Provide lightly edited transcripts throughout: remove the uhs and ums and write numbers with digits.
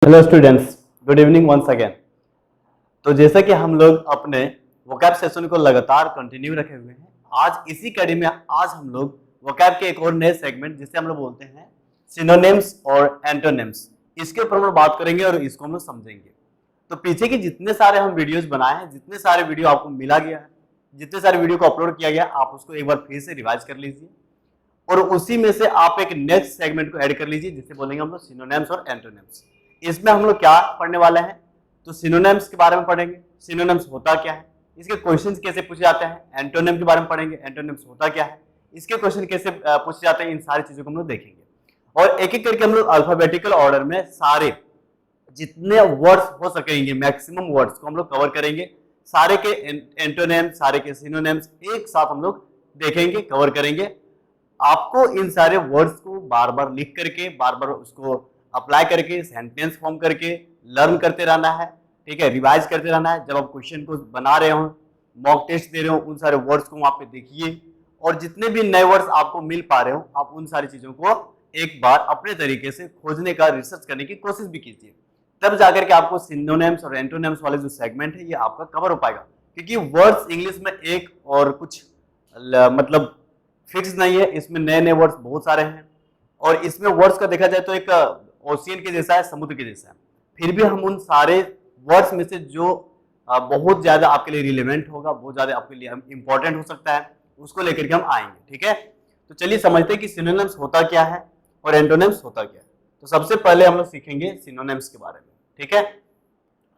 Hello students, good evening once again. तो जैसा कि हम लोग अपने वोकैब सेशन को लगातार कंटिन्यू रखे हुए हैं, आज इसी कड़ी में आज हम लोग वोकैब के एक और नए सेगमेंट जिसे हम लोग बोलते हैं सिनोनिम्स और एंटोनिम्स, इसके ऊपर हम लोग बात करेंगे और इसको हम लोग समझेंगे। तो पीछे के जितने सारे हम वीडियोस बनाए हैं, जितने सारे वीडियो आपको मिला गया है, जितने सारे वीडियो को अपलोड किया गया, आप उसको एक बार फिर से रिवाइज कर लीजिए और उसी में से आप एक नेक्स्ट सेगमेंट को ऐड कर लीजिए जिसे बोलेंगे हम लोग सिनोनिम्स और एंटोनिम्स। इसमें हम लोग क्या पढ़ने वाले हैं? तो सिनोनिम्स के बारे में पढ़ेंगे, सिनोनिम्स होता क्या है, इसके क्वेश्चंस कैसे पूछे जाते हैं। एंटोनिम के बारे में पढ़ेंगे, एंटोनिम्स होता क्या है, इसके क्वेश्चन कैसे पूछे जाते हैं। इन सारी चीजों को हम लोग देखेंगे और एक एक करके हम लोग अल्फाबेटिकल ऑर्डर में सारे जितने वर्ड्स हो सकेंगे, मैक्सिमम वर्ड्स को हम लोग कवर करेंगे। सारे के एंटोनिम्स, सारे के सिनोनिम्स एक साथ हम लोग देखेंगे, कवर करेंगे। आपको इन सारे वर्ड्स को बार बार लिख करके, बार बार उसको अप्लाई करके, सेंटेंस फॉर्म करके लर्न करते रहना है, ठीक है, रिवाइज करते रहना है। जब आप क्वेश्चन को बना रहे हो, मॉक टेस्ट दे रहे हो, उन सारे वर्ड्स को वहां पे देखिए और जितने भी नए वर्ड्स आपको मिल पा रहे हो, आप उन सारी चीजों को एक बार अपने तरीके से खोजने का, रिसर्च करने की कोशिश भी कीजिए। तब जाकर के आपको सिनोनिम्स और एंटोनिम्स वाले जो सेगमेंट है ये आपका कवर हो पाएगा, क्योंकि वर्ड्स इंग्लिश में एक और कुछ मतलब फिक्स नहीं है, इसमें नए नए वर्ड्स बहुत सारे हैं और इसमें वर्ड्स का देखा जाए तो एक ओशियन के जैसा है, समुद्र के जैसा है। फिर भी हम उन सारे वर्ड्स में से जो बहुत ज्यादा आपके लिए रिलेवेंट होगा, बहुत ज्यादा आपके लिए इंपॉर्टेंट हो सकता है, उसको लेकर के हम आएंगे, ठीक है। तो चलिए समझते हैं कि सिनोनिम्स होता क्या है और एंटोनिम्स होता क्या है। तो सबसे पहले हम लोग सीखेंगे सिनोनिम्स के बारे में, ठीक है।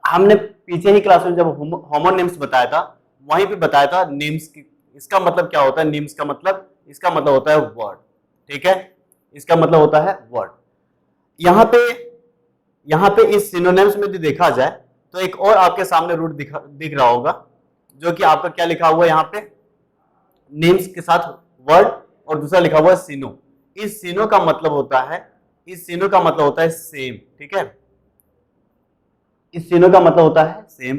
हमने पीछे ही क्लास में जब होमोनिम्स बताया था, वहीं पे बताया था नेम्स की इसका मतलब क्या होता है। नेम्स का मतलब, इसका मतलब होता है वर्ड, ठीक है, इसका मतलब होता है वर्ड। यहाँ पे इस सिनोनिम्स में भी देखा जाए तो एक और आपके सामने रूट दिख रहा होगा, जो कि आपका क्या लिखा हुआ है यहाँ पे, नेम्स के साथ वर्ड, और दूसरा लिखा हुआ है सिनो। इस सिनो का मतलब होता है, इस सिनो का मतलब होता है सेम, ठीक है। इस सिनो का मतलब होता है सेम।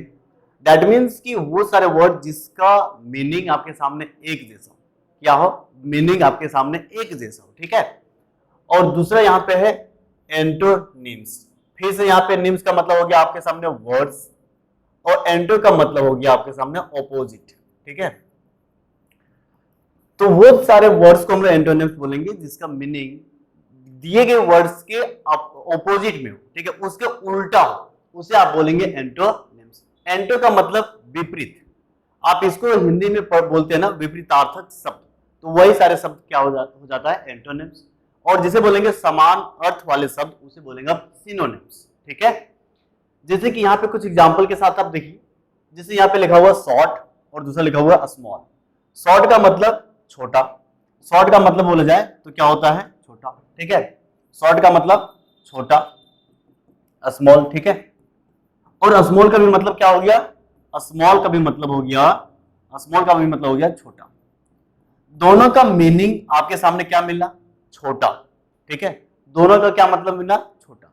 दैट मीन्स कि वो सारे वर्ड जिसका मीनिंग आपके सामने एक जैसा हो, क्या हो, मीनिंग आपके सामने एक जैसा हो, ठीक है। और दूसरा यहाँ पे है एंटोनिम्स। फिर से यहाँ पे निम्स का मतलब हो गया आपके सामने वर्ड्स और एंटो का मतलब हो गया आपके सामने ऑपोजिट, ठीक है। तो वो सारे वर्ड्स को हम लोग एंटोनिम्स बोलेंगे जिसका मीनिंग दिए गए वर्ड्स के ऑपोजिट में हो, ठीक है, उसके उल्टा हो, उसे आप बोलेंगे एंटोनिम्स। एंटो का मतलब विपरीत, आप इसको हिंदी में बोलते हैं ना विपरीतार्थक शब्द, तो वही सारे शब्द क्या हो जाता है एंटोनिम्स। और जिसे बोलेंगे समान अर्थ वाले शब्द, उसे बोलेंगे आप सिनोनिम्स, ठीक है। जैसे कि यहाँ पे कुछ एग्जांपल के साथ आप देखिए, जैसे यहाँ पे लिखा हुआ शॉर्ट और दूसरा लिखा हुआ स्मॉल। शॉर्ट का मतलब छोटा, शॉर्ट का मतलब बोला जाए तो क्या होता है, छोटा, ठीक है। शॉर्ट का मतलब छोटा, स्मॉल, ठीक है। और स्मॉल का भी मतलब क्या हो गया, स्मॉल का भी मतलब हो गया, स्मॉल का भी मतलब हो गया छोटा। दोनों का मीनिंग आपके सामने क्या मिला, छोटा, ठीक है। दोनों का क्या मतलब मिला, छोटा।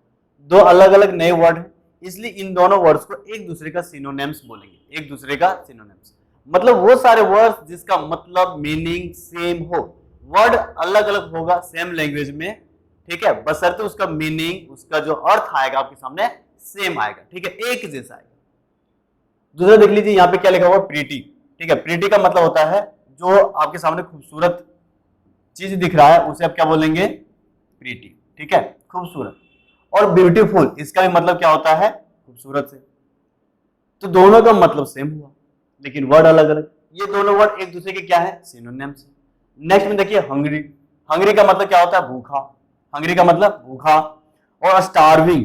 दो अलग अलग नए वर्ड हैं, इसलिए इन दोनों वर्ड्स को एक दूसरे का सिनोनिम्स बोलेंगे, एक दूसरे का सिनोनिम्स। मतलब वो सारे वर्ड्स जिसका मतलब मीनिंग सेम हो, वर्ड अलग अलग होगा सेम लैंग्वेज में, ठीक है, बशर्ते उसका मीनिंग, उसका जो अर्थ आएगा आपके सामने सेम आएगा, ठीक है, एक जैसा आएगा। दूसरा देख लीजिए यहाँ पे क्या लिखा हुआ, प्रीटी, ठीक है। प्रीटी का मतलब होता है जो आपके सामने खूबसूरत चीज दिख रहा है, उसे आप क्या बोलेंगे, प्रीटी, ठीक है, खूबसूरत। और ब्यूटीफुल, इसका भी मतलब क्या होता है, खूबसूरत से। तो दोनों का मतलब सेम हुआ लेकिन वर्ड अलग अलग। ये दोनों वर्ड एक दूसरे के क्या है, सिनोनिम्स। नेक्स्ट में देखिए हंग्री। हंग्री का मतलब क्या होता है, भूखा। हंग्री का मतलब भूखा। और स्टार्विंग,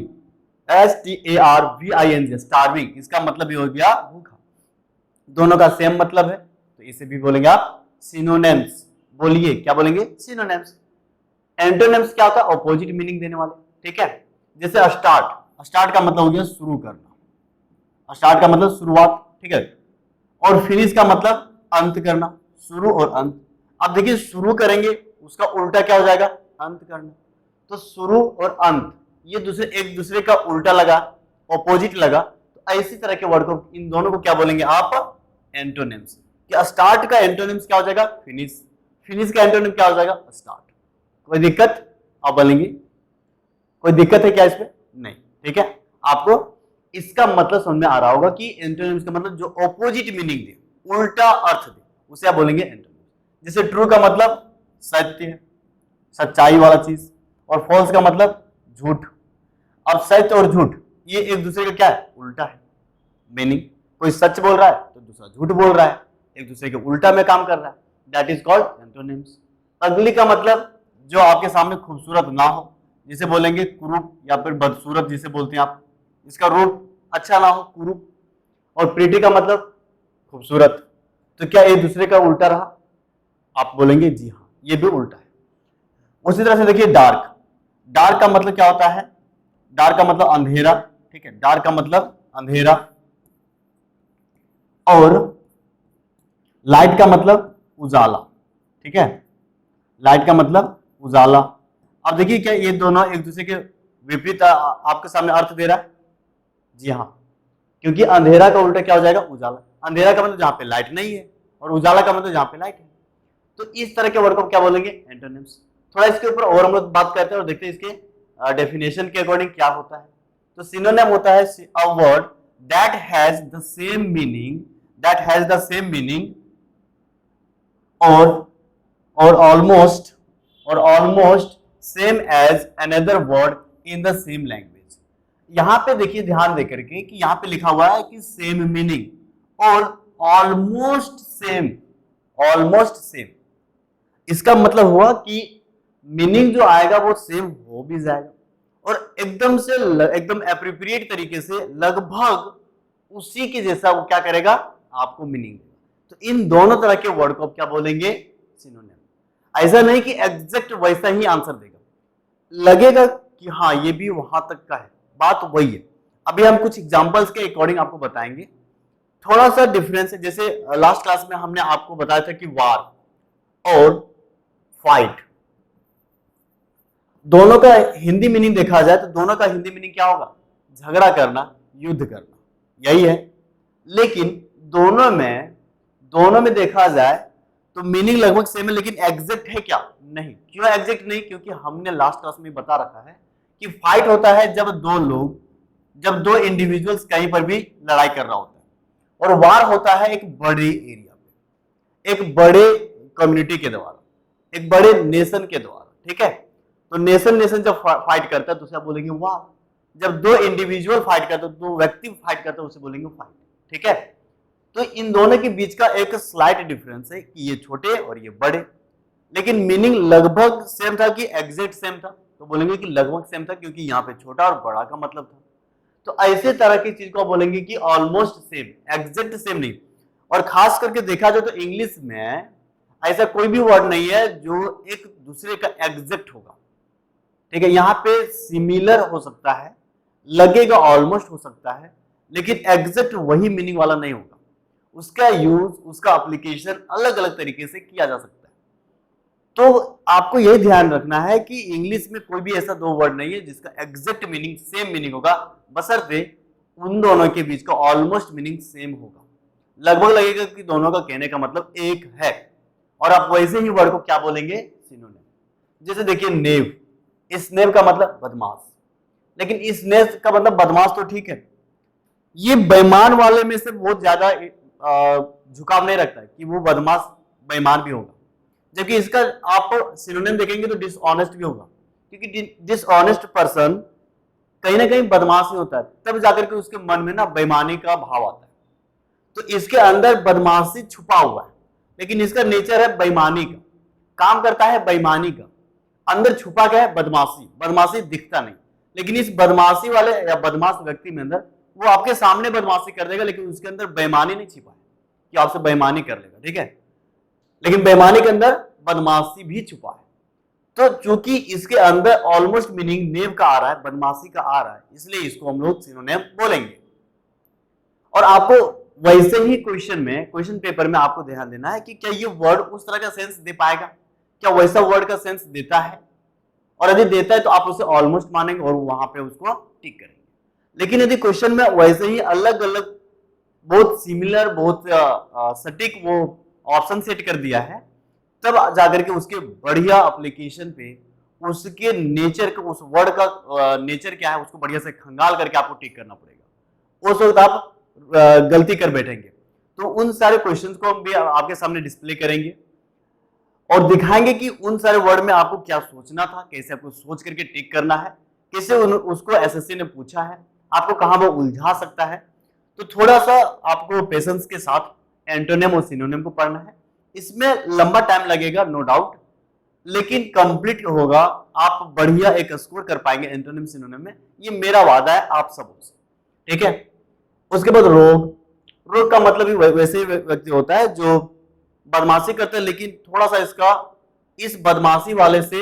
STARVING, स्टार्विंग, इसका मतलब भी हो गया भूखा। दोनों का सेम मतलब है, तो इसे भी बोलेंगे आप सिनोनिम्स। बोलिए क्या बोलेंगे, सिनोनिम्स। एंटोनिम्स क्या होता है, ऑपोजिट मीनिंग देने वाले, ठीक है। जैसे स्टार्ट, स्टार्ट का मतलब हो गया शुरू करना, स्टार्ट का मतलब शुरुआत, ठीक है। और फिनिश का मतलब अंत करना, शुरू और अंत। अब देखिए शुरू करेंगे, उसका उल्टा क्या हो जाएगा, अंत करना। तो शुरू और अंत ये दूसरे एक दूसरे का उल्टा लगा, ऑपोजिट लगा, तो ऐसी तरह के वर्ड को, इन दोनों को क्या बोलेंगे आप, एंटोनिम्स। क्या स्टार्ट का एंटोनिम्स क्या हो जाएगा, फिनिश। फिनिश का एंटोनिम क्या हो जाएगा, स्टार्ट। कोई दिक्कत, आप बोलेंगे कोई दिक्कत है क्या इसमें, नहीं, ठीक है, आपको इसका मतलब समझ में आ रहा होगा कि एंटोनिम्स का मतलब जो ऑपोजिट मीनिंग दे, उल्टा अर्थ दे, उसे आप बोलेंगे एंटोनिम्स। जैसे ट्रू का मतलब सत्य है, सच्चाई वाला चीज, और फॉल्स का मतलब झूठ। अब सत्य और झूठ ये एक दूसरे का क्या है, उल्टा है मीनिंग। कोई सच बोल रहा है तो दूसरा झूठ बोल रहा है, एक दूसरे के उल्टा में काम कर रहा है, दैट इज कॉल्ड एंटोनिम्स। अगली का मतलब जो आपके सामने खूबसूरत ना हो, जिसे बोलेंगे कुरूप, या फिर बदसूरत जिसे बोलते हैं आप, इसका रूप अच्छा ना हो, कुरूप। और प्रीटी का मतलब खूबसूरत, तो क्या एक दूसरे का उल्टा रहा, आप बोलेंगे जी हाँ ये भी उल्टा है। उसी तरह से देखिए डार्क, डार्क का मतलब क्या होता है, डार्क का मतलब अंधेरा, ठीक है, डार्क का मतलब अंधेरा। और लाइट का मतलब उजाला, ठीक है, लाइट का मतलब उजाला। अब देखिए क्या ये दोनों एक दूसरे के विपरीत आपके सामने अर्थ दे रहा है, जी हाँ, क्योंकि अंधेरा का उल्टा क्या हो जाएगा, उजाला। अंधेरा का मतलब जहां पे लाइट नहीं है, और उजाला का मतलब जहां पे लाइट है। तो इस तरह के वर्ड को क्या बोलेंगे, एंटोनिम्स। थोड़ा इसके ऊपर और हम लोग बात करते हैं और देखते हैं इसके डेफिनेशन के अकॉर्डिंग क्या होता है। तो सिनोनिम होता है a word that has the same meaning, that has the same meaning और almost same as another word in the same language. यहां पे देखिए ध्यान देकर के कि यहां पे लिखा हुआ है कि सेम मीनिंग और ऑलमोस्ट सेम, ऑलमोस्ट सेम। इसका मतलब हुआ कि मीनिंग जो आएगा वो सेम हो भी जाएगा, और एकदम से एकदम एप्रोप्रिएट तरीके से लगभग उसी के जैसा वो क्या करेगा, आपको मीनिंग देगा। तो इन दोनों तरह के वर्ड को आप क्या बोलेंगे, सिनोनिम। ऐसा नहीं कि एग्जैक्ट वैसा ही आंसर देगा, लगेगा कि हाँ ये भी वहां तक का है, बात वही है। अभी हम कुछ एग्जांपल्स के अकॉर्डिंग आपको बताएंगे। थोड़ा सा डिफरेंस है, जैसे लास्ट क्लास में हमने आपको बताया था कि वार और फाइट, दोनों का हिंदी मीनिंग देखा जाए तो दोनों का हिंदी मीनिंग क्या होगा, झगड़ा करना, युद्ध करना, यही है। लेकिन दोनों में देखा जाए तो मीनिंग लगभग सेम है, लेकिन एग्जैक्ट है क्या, नहीं। क्यों एग्जैक्ट नहीं, क्योंकि हमने लास्ट क्लास में बता रखा है कि फाइट होता है जब दो इंडिविजुअल्स कहीं पर भी लड़ाई कर रहा होता है, और वार होता है एक बड़े एरिया पे, एक बड़े कम्युनिटी के द्वारा, एक बड़े नेशन के द्वारा, ठीक है। तो नेशन जब फाइट करता है तो उसे आप बोलेंगे वार। जब दो इंडिविजुअल फाइट करते हैं, दो व्यक्ति फाइट करते हैं, उसे बोलेंगे फाइट, ठीक है। तो इन दोनों के बीच का एक स्लाइट डिफरेंस है कि ये छोटे और ये बड़े, लेकिन मीनिंग लगभग सेम था कि एग्जैक्ट सेम था, तो बोलेंगे कि लगभग सेम था, क्योंकि यहाँ पे छोटा और बड़ा का मतलब था। तो ऐसे तरह की चीज को बोलेंगे कि ऑलमोस्ट सेम, एग्जैक्ट सेम नहीं। और खास करके देखा जाए तो इंग्लिश में ऐसा कोई भी वर्ड नहीं है जो एक दूसरे का एग्जैक्ट होगा, ठीक है। यहाँ पे सिमिलर हो सकता है, लगेगा ऑलमोस्ट हो सकता है, लेकिन एग्जैक्ट वही मीनिंग वाला नहीं होगा। उसका यूज, उसका एप्लीकेशन अलग अलग तरीके से किया जा सकता है। तो आपको यही ध्यान रखना है कि इंग्लिश में कोई भी ऐसा दो वर्ड नहीं है जिसका एग्जैक्ट मीनिंग सेम मीनिंग होगा, बशर्ते उन दोनों के बीच का ऑलमोस्ट मीनिंग सेम होगा। लगभग लगेगा कि दोनों का कहने का मतलब एक है, और आप वैसे ही वर्ड को क्या बोलेंगे, सिनोनिम। जैसे देखिए नेव, इस नेव का मतलब बदमाश, लेकिन इस नेव का मतलब बदमाश तो ठीक है, ये बेईमान वाले में से बहुत ज्यादा झुकाव नहीं रखता है कि वो बदमाश बेईमान भी होगा। जबकि इसका आप सिनोनिम देखेंगे तो डिसऑनेस्ट भी होगा, क्योंकि डिसऑनेस्ट पर्सन कहीं ना कहीं बदमाश ही होता है, तब जाकर के उसके मन में ना बेईमानी का भाव आता है। तो इसके अंदर बदमाशी छुपा हुआ है, लेकिन इसका नेचर है बेईमानी का, काम करता है बेईमानी का, अंदर छुपा क्या है, बदमाशी। बदमाशी दिखता नहीं, लेकिन इस बदमाशी वाले या बदमाश व्यक्ति में अंदर वो आपके सामने बदमाशी कर देगा, लेकिन उसके अंदर बेईमानी नहीं छिपा है कि आपसे बेईमानी कर लेगा, ठीक है। लेकिन बेईमानी के अंदर बदमाशी भी छुपा है। तो चूंकि इसके अंदर ऑलमोस्ट मीनिंग नेम का आ रहा है, बदमाशी का आ रहा है, इसलिए इसको हम लोग सिनोनिम बोलेंगे। और आपको वैसे ही क्वेश्चन पेपर में आपको ध्यान देना है कि क्या ये वर्ड उस तरह का सेंस दे पाएगा, क्या वैसा वर्ड का सेंस देता है, और यदि देता है तो आप उसे ऑलमोस्ट मानेंगे और वहां पे उसको टिक करेंगे। लेकिन यदि क्वेश्चन में वैसे ही अलग अलग बहुत सिमिलर, बहुत सटीक वो ऑप्शन सेट कर दिया है, तब जाकर के उसके बढ़िया एप्लीकेशन पे उसके नेचर को, उस वर्ड का नेचर क्या है उसको बढ़िया से खंगाल करके आपको टिक करना पड़ेगा। उस वक्त आप गलती कर बैठेंगे। तो उन सारे क्वेश्चंस को हम भी आपके सामने डिस्प्ले करेंगे और दिखाएंगे कि उन सारे वर्ड में आपको क्या सोचना था, कैसे आपको सोच करके टिक करना है, कैसे उसको एसएससी ने पूछा है, आपको कहां वो उलझा सकता है। तो थोड़ा सा आपको पेशेंस के साथ एंटोनिम और सिनोनिम को पढ़ना है। इसमें लंबा टाइम लगेगा नो डाउट, लेकिन कंप्लीट होगा, आप बढ़िया एक स्कोर कर पाएंगे एंटोनिम सिनोनिम में, ये मेरा वादा है आप सबों से, ठीक है। उसके बाद रोग। रोग का मतलब भी वैसे ही व्यक्ति होता है जो बदमाशी करते हैं, लेकिन थोड़ा सा इसका इस बदमाशी वाले से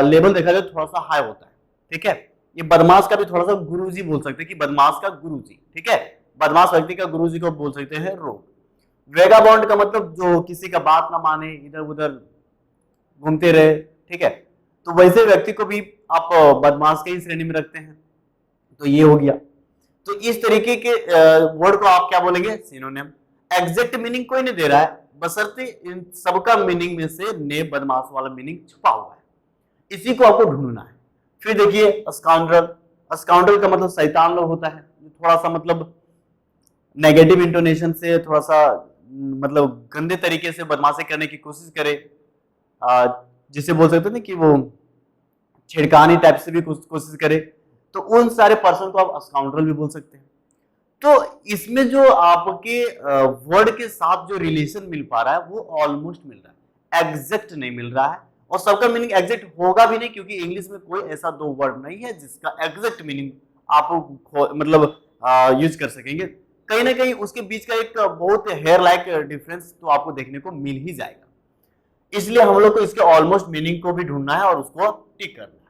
लेवल देखा जाए थोड़ा सा हाई होता है, ठीक है। ये बदमाश का भी थोड़ा सा गुरुजी बोल सकते हैं कि बदमाश का गुरुजी, ठीक है। बदमाश व्यक्ति का गुरुजी को बोल सकते हैं रोग। वेगाबॉन्ड का मतलब जो किसी का बात ना माने, इधर उधर घूमते रहे, ठीक है। तो वैसे व्यक्ति को भी आप बदमाश के ही श्रेणी में रखते हैं, तो ये हो गया। तो इस तरीके के वर्ड को आप क्या बोलेंगे, सिनोनिम। एग्जैक्ट मीनिंग कोई नहीं दे रहा है, बशर्ते इन सबका मीनिंग में से ने बदमाश वाला मीनिंग छुपा हुआ है, इसी को आपको ढूंढना है। फिर देखिए स्काउंड्रल। स्काउंड्रल का मतलब शैतान लोग होता है, थोड़ा सा मतलब नेगेटिव इंटोनेशन से थोड़ा सा मतलब गंदे तरीके से बदमाशी करने की कोशिश करे, जिसे बोल सकते हैं ना कि वो छिड़कानी टाइप से भी कोशिश करे, तो उन सारे पर्सन को आप स्काउंड्रल भी बोल सकते हैं। तो इसमें जो आपके वर्ड के साथ जो रिलेशन मिल पा रहा है वो ऑलमोस्ट मिल रहा है, एग्जैक्ट नहीं मिल रहा है, और सबका मीनिंग एग्जैक्ट होगा भी नहीं, क्योंकि इंग्लिश में कोई ऐसा दो वर्ड नहीं है जिसका एग्जैक्ट मीनिंग आप मतलब यूज कर सकेंगे। कहीं ना कहीं उसके बीच का एक बहुत हेयर लाइक डिफरेंस तो आपको देखने को मिल ही जाएगा, इसलिए हम लोग को इसके ऑलमोस्ट मीनिंग को भी ढूंढना है और उसको टिक करना है।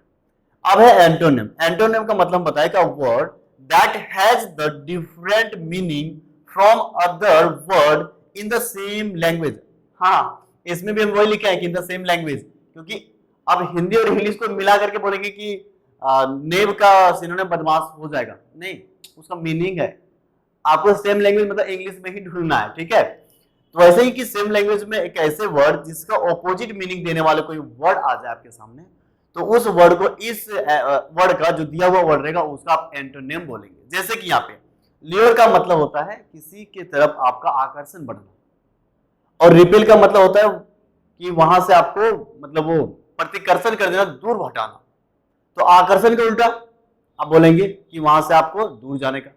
अब है एंटोनिम। एंटोनिम का मतलब बताएगा word that has the different meaning from other word in the same language। हाँ, इसमें भी हम वही लिखा है कि in the same language, क्योंकि अब हिंदी और इंग्लिश को मिला करके बोलेंगे कि नेब का सिनोनिम बदमाश हो जाएगा, नहीं, उसका मीनिंग है आपको सेम लैंग्वेज मतलब इंग्लिश में ही ढूंढना है, ठीक है। तो ऐसे ही कि सेम लैंग्वेज में एक ऐसे वर्ड जिसका ऑपोजिट मीनिंग देने वाले कोई वर्ड आ जाए आपके सामने, तो उस वर्ड को, इस वर्ड का जो दिया हुआ वर्ड रहेगा उसका आप एंटोनिम बोलेंगे। जैसे कि यहाँ पे ल्योर का मतलब होता है किसी की तरफ आपका आकर्षण बढ़ना, और रिपेल का मतलब होता है कि वहां से आपको मतलब वो प्रतिकर्षण कर देना, दूर हटाना। तो आकर्षण का उल्टा आप बोलेंगे कि वहां से आपको दूर जाने का,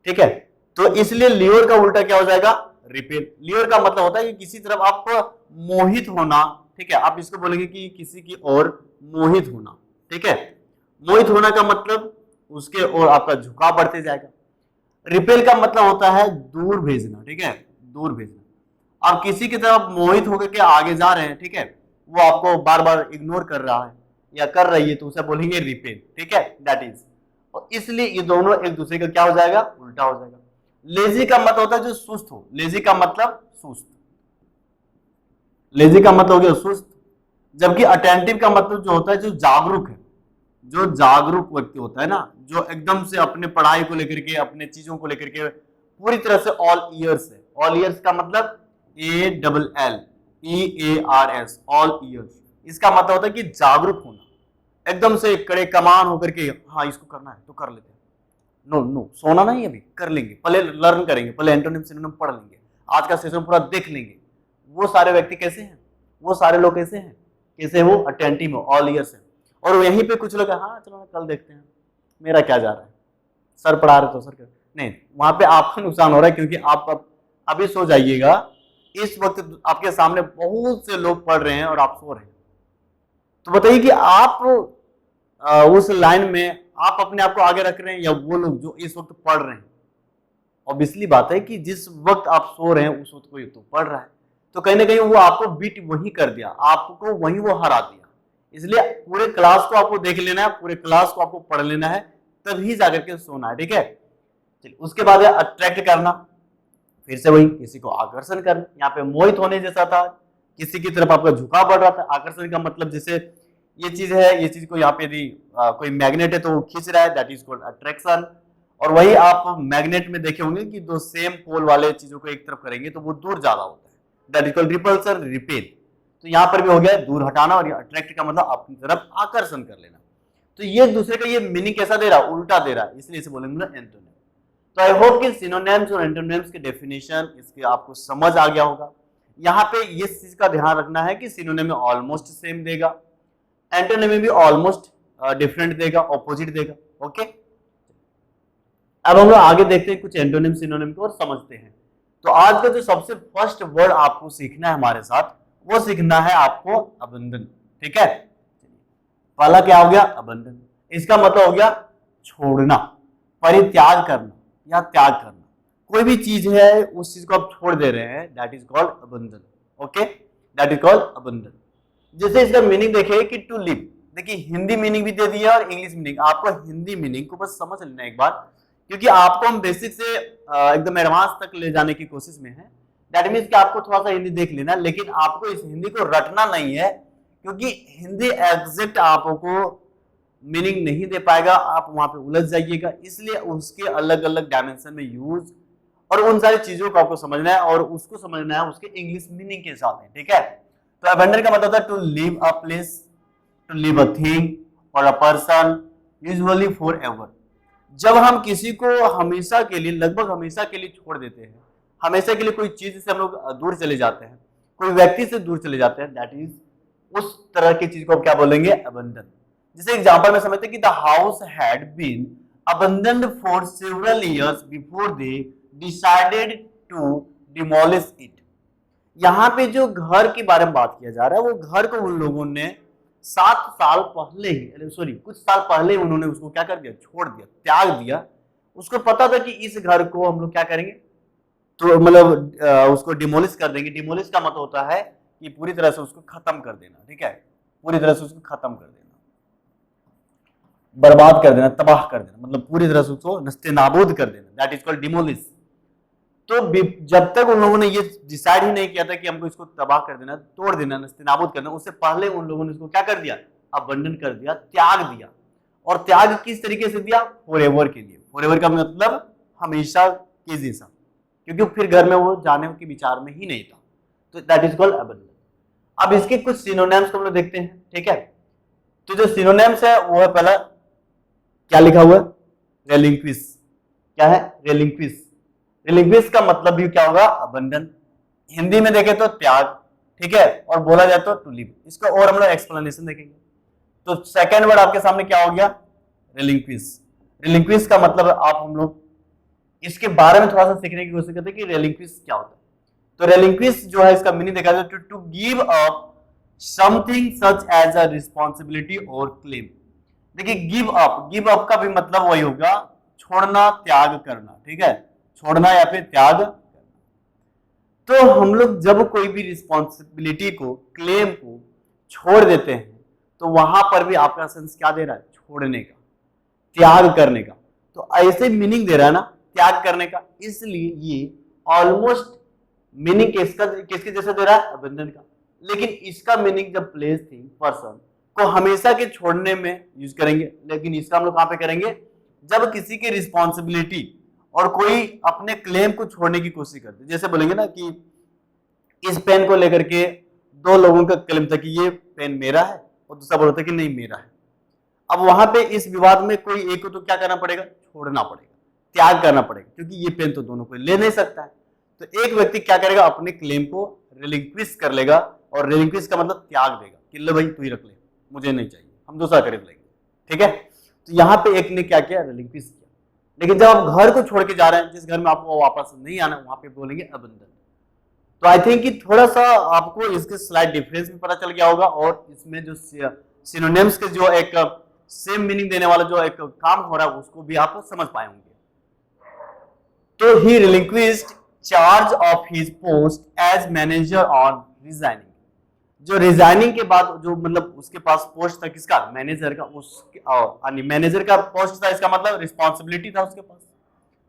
ठीक है। तो इसलिए ल्योर का उल्टा क्या हो जाएगा, रिपेल। ल्योर का मतलब होता है कि किसी तरफ आप मोहित होना, ठीक है। आप इसको बोलेंगे कि किसी की ओर मोहित होना, ठीक है। मोहित होना का मतलब उसके ओर आपका झुकाव बढ़ते जाएगा। रिपेल का मतलब होता है दूर भेजना, ठीक है, दूर भेजना। आप किसी की तरफ मोहित होकर के आगे जा रहे हैं, ठीक है, वो आपको बार बार इग्नोर कर रहा है या कर रही है, तो उसे बोलेंगे रिपेल, ठीक है, दैट इज। और इसलिए ये दोनों एक दूसरे का क्या हो जाएगा, उल्टा हो जाएगा। लेजी का मतलब होता है जो सुस्त हो, लेजी का मतलब सुस्त, लेजी का मतलब हो गया सुस्त। जबकि अटेंटिव का मतलब जो होता है जो जागरूक है, जो जागरूक व्यक्ति होता है ना, जो एकदम से अपने पढ़ाई को लेकर के, अपने चीजों को लेकर के पूरी तरह से ऑल ईयर्स है। ऑल ईयर्स का मतलब ALLEARS, ऑल ईयर्स। इसका मतलब होता है कि जागरूक होना, एकदम से कड़े कमान होकर के हाँ इसको करना है तो कर लेते हैं, नो नो सोना नहीं, अभी कर लेंगे, पहले लर्न करेंगे, पहले एंटोनिम सिनोनिम पढ़ लेंगे, आज का सेशन पूरा देख लेंगे। वो सारे व्यक्ति कैसे हैं, वो सारे लोग कैसे हैं, कैसे वो अटेंटिव हो, ऑल ईयर्स है। और यहीं पे कुछ लोग हाँ चलो कल देखते हैं, मेरा क्या जा रहा है, सर पढ़ा रहे तो सर कर नहीं, वहां पे आपका नुकसान हो रहा है, क्योंकि आप अभी सो जाइएगा। इस वक्त आपके सामने बहुत से लोग पढ़ रहे हैं और आप सो रहे हैं, तो बताइए कि आप उस लाइन में आप अपने आप को आगे रख रहे हैं या वो लोग जो इस वक्त पढ़ रहे हैं। ऑब्वियसली बात है कि जिस वक्त आप सो रहे हैं उस वक्त कोई तो पढ़ रहा है, तो कहीं ना कहीं वो आपको बीट वही कर दिया, आपको वही वो हरा दिया। इसलिए पूरे क्लास को आपको देख लेना है, पूरे क्लास को आपको पढ़ लेना है, तभी जाकर के सोना है, ठीक है। चलिए उसके बाद है अट्रैक्ट करना, फिर से वही किसी को आकर्षण करना। यहाँ पे मोहित होने जैसा था, किसी की तरफ आपका झुकाव बढ़ रहा था। आकर्षण का मतलब जैसे ये चीज है, ये चीज को यहाँ पे यदि कोई मैग्नेट है तो वो खींच रहा है, दैट इज कॉल्ड अट्रैक्शन। और वही आप मैग्नेट में देखे होंगे कि दो सेम पोल वाले चीजों को एक तरफ करेंगे तो वो दूर ज्यादा होता है, that is called repulsion, repel. तो यहाँ पर भी हो गया दूर हटाना, और अट्रैक्ट का मतलब अपनी तरफ आकर्षण कर लेना। तो ये दूसरे का ये मीनिंग कैसा दे रहा है, उल्टा दे रहा है, इसलिए इसे बोलेंगे एंटोनिम। तो आई होप कि सिनोनिम्स और एंटोनिम्स के डेफिनेशन इसके आपको समझ आ गया होगा। यहाँ पे ये चीज का ध्यान रखना है कि सिनोनिम में ऑलमोस्ट सेम देगा, एंटोनिम में भी ऑलमोस्ट डिफरेंट देगा, ऑपोजिट देगा। ओके, अब हम लोग आगे देखते हैं कुछ एंटोनिम सिनोनिम को और समझते हैं। तो आज का जो सबसे फर्स्ट वर्ड आपको सीखना है हमारे साथ, वो सीखना है आपको अबंडन। ठीक है, पहला क्या हो गया, अबंडन। इसका मतलब हो गया छोड़ना, परित्याग करना या त्याग करना। कोई भी चीज है उस चीज को आप छोड़ दे रहे हैं, that is called abandon. Okay, that is called abandon. जैसे इसका मीनिंग देखिए कि टू लिव, देखिए हिंदी मीनिंग भी दे दिया और इंग्लिश मीनिंग। आपको हिंदी मीनिंग को बस समझ लेना एक बार, क्योंकि आपको हम बेसिक से एकदम एडवांस तक ले जाने की कोशिश में है। दैट मीन्स कि आपको थोड़ा सा हिंदी देख लेना, लेकिन आपको इस हिंदी को रटना नहीं है, क्योंकि हिंदी एग्जैक्ट आपको मीनिंग नहीं दे पाएगा, आप वहां पे उलझ जाइएगा। इसलिए उसके अलग अलग डायमेंशन में यूज और उन सारी चीजों को आपको समझना है, और उसको समझना है उसके इंग्लिश मीनिंग के साथ में। ठीक है, तो अबंडन का मतलब था to leave a place, to leave a thing और a person, usually forever. जब हम किसी को हमेशा के लिए, लगभग हमेशा के लिए छोड़ देते हैं, हमेशा के लिए कोई चीज से हम लोग दूर चले जाते हैं, कोई व्यक्ति से दूर चले जाते हैं, दैट इज उस तरह की चीज को क्या बोलेंगे, अबंडन। जैसे एग्जांपल में समझते हैं कि the house had been abandoned for several years before they decided to demolish it. यहाँ पे जो घर के बारे में बात किया जा रहा है, वो घर को उन लोगों ने 7 साल पहले ही, सॉरी कुछ साल पहले उन्होंने उसको क्या कर दिया, छोड़ दिया, त्याग दिया। उसको पता था कि इस घर को हम लोग क्या करेंगे, तो मतलब उसको डिमोलिश कर देंगे। डिमोलिश का मतलब होता है कि पूरी तरह से उसको खत्म कर देना। ठीक है, पूरी तरह से उसको खत्म कर देना, बर्बाद कर देना, तबाह कर देना, मतलब पूरी तरह से उसको नस्तेनाबूद कर देना, दैट इज कॉल्ड डिमोलिश। तो जब तक उन लोगों ने ये डिसाइड ही नहीं किया था कि हमको इसको तबाह कर देना, तोड़ देना, नस्तेनाबूद करना, उससे पहले उन लोगों ने इसको क्या कर दिया, अबंडन कर दिया, त्याग दिया। और त्याग किस तरीके से दिया, फॉरएवर के लिए। फॉरएवर का मतलब हमेशा के जैसा, क्योंकि फिर घर में वो जाने के विचार में ही नहीं था। तो दैट इज कॉल्ड अबंडन। अब इसके कुछ सिनोनिम्स को हम लोग देखते हैं। ठीक है, तो जो सिनोनिम्स है वो है, पहला क्या लिखा हुआ है, रेलिंक्विश। क्या है, रेलिंक्विश। रिलिंक्विश का मतलब भी क्या होगा, अबंडन। हिंदी में देखें तो त्याग, ठीक है, और बोला जाए तो टू लिव। इसका और हम लोग एक्सप्लेनेशन देखेंगे। तो सेकंड वर्ड आपके सामने क्या हो गया, रिलिंक्विश। रिलिंक्विश का मतलब आप हम लोग इसके बारे में थोड़ा सा सीखने की कोशिश करते हैं कि रिलिंक्विश क्या होता है। तो रिलिंक्विश जो है, इसका मीनिंग देखा जाए to give up something such as a responsibility or claim. देखिए गिव अप का भी मतलब वही होगा, छोड़ना, त्याग करना। ठीक है, छोड़ना या फिर त्याग करना। तो हम लोग जब कोई भी रिस्पॉन्सिबिलिटी को, क्लेम को छोड़ देते हैं, तो वहां पर भी आपका सेंस क्या दे रहा है, छोड़ने का, त्याग करने का। तो ऐसे मीनिंग दे रहा है ना, त्याग करने का। इसलिए ये ऑलमोस्ट मीनिंग किसके जैसा दे रहा है, अबंडन का। लेकिन इसका मीनिंग जब प्लेस थिंग, पर्सन को हमेशा के छोड़ने में यूज करेंगे, लेकिन इसका हम लोग कहां पे करेंगे, जब किसी की रिस्पॉन्सिबिलिटी और कोई अपने क्लेम को छोड़ने की कोशिश करते। जैसे बोलेंगे ना कि इस पेन को लेकर के दो लोगों का क्लेम था कि ये पेन मेरा है, और दूसरा बोलता है कि नहीं मेरा है। अब वहां पे इस विवाद में कोई एक को तो क्या करना पड़ेगा, छोड़ना पड़ेगा, त्याग करना पड़ेगा, क्योंकि ये पेन तो दोनों को ले नहीं सकता है। तो एक व्यक्ति क्या करेगा, अपने क्लेम को रिलिंक्विश कर लेगा, और रिलिंक्विश का मतलब त्याग देगा कि ले भाई तू ही रख ले, मुझे नहीं चाहिए, हम दूसरा खरीद लेंगे। ठीक है, तो यहाँ पे एक ने क्या किया, रिलिंक्विश किया। लेकिन जब आप घर को छोड़ के जा रहे हैं, जिस घर में आपको वापस नहीं आना, वहां पे बोलेंगे अबंडन। तो आई थिंक कि थोड़ा सा आपको इसके स्लाइड डिफरेंस भी पता चल गया होगा, और इसमें जो सिनोनिम्स के जो एक सेम मीनिंग देने वाला जो एक काम हो रहा है, उसको भी आप समझ पाए होंगे। तो he relinquished charge of his post as manager on resigning. जो रिजाइनिंग के बाद जो मतलब उसके पास पोस्ट था, किसका, मैनेजर का, उसके मैनेजर का पोस्ट था, इसका मतलब रिस्पॉन्सिबिलिटी था उसके पास,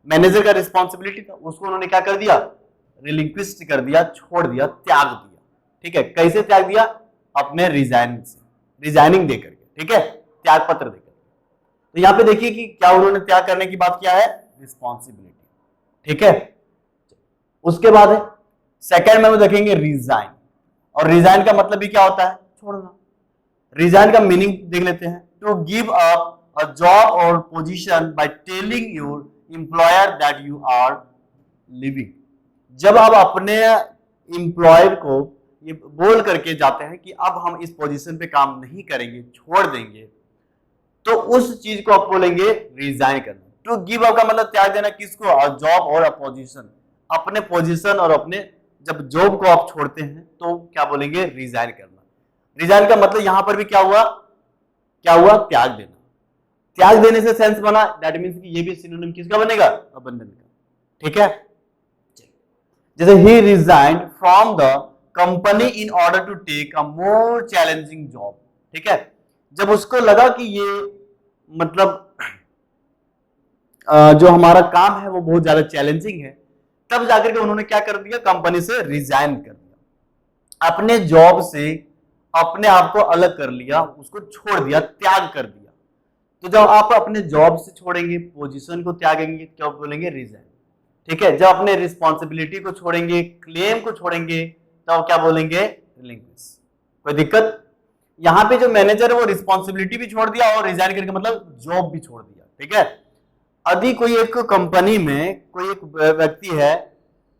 मैनेजर का रिस्पॉन्सिबिलिटी था, उसको उन्होंने क्या कर दिया, रिलिंक्विश कर दिया, छोड़ दिया, त्याग दिया। ठीक है, कैसे त्याग दिया, अपने रिजाइनिंग से, रिजाइनिंग देकर के। ठीक है, त्याग पत्र देकर। तो यहाँ पे देखिए कि क्या उन्होंने त्याग करने की बात किया है, रिस्पॉन्सिबिलिटी। ठीक है, उसके बाद है सेकेंड में देखेंगे रिजाइन। और रिजाइन का मतलब भी क्या होता है, छोड़ना। रिजाइन का मीनिंग देख लेते हैं, to give up a job और position by telling your employer that you are leaving. जब आप अपने एम्प्लॉयर को ये बोल करके जाते हैं कि अब हम इस पोजीशन पे काम नहीं करेंगे, छोड़ देंगे, तो उस चीज को आप बोलेंगे रिजाइन करना। टू गिव अप का मतलब त्याग देना, किसको, जॉब और अपोजिशन, अपने पोजीशन और अपने जब जॉब को आप छोड़ते हैं तो क्या बोलेंगे, रिजाइन करना। रिजाइन का मतलब यहां पर भी क्या हुआ, त्याग देना। त्याग देने से सेंस बना, दैट मींस कि ये भी सिनोनिम किसका बनेगा, अबंडन का। ठीक है, जैसे he resigned from the company in order to take a more challenging job. ठीक है, जब उसको लगा कि ये मतलब जो हमारा काम है वो बहुत ज्यादा चैलेंजिंग है, तब जाकर के उन्होंने क्या कर दिया, कंपनी से रिजाइन कर दिया, अपने जॉब से अपने आप को अलग कर लिया, उसको छोड़ दिया, त्याग कर दिया। तो जब आप अपने जॉब से छोड़ेंगे, पोजीशन को त्यागेंगे, क्या बोलेंगे, रिजाइन। ठीक है, जब अपने रिस्पॉन्सिबिलिटी को छोड़ेंगे, क्लेम को छोड़ेंगे, तब क्या बोलेंगे, रिलिंक्विश। कोई दिक्कत? यहाँ पे जो मैनेजर है वो रिस्पॉन्सिबिलिटी भी छोड़ दिया और रिजाइन करके मतलब जॉब भी छोड़ दिया। ठीक है, यदि कोई एक कंपनी में कोई एक व्यक्ति है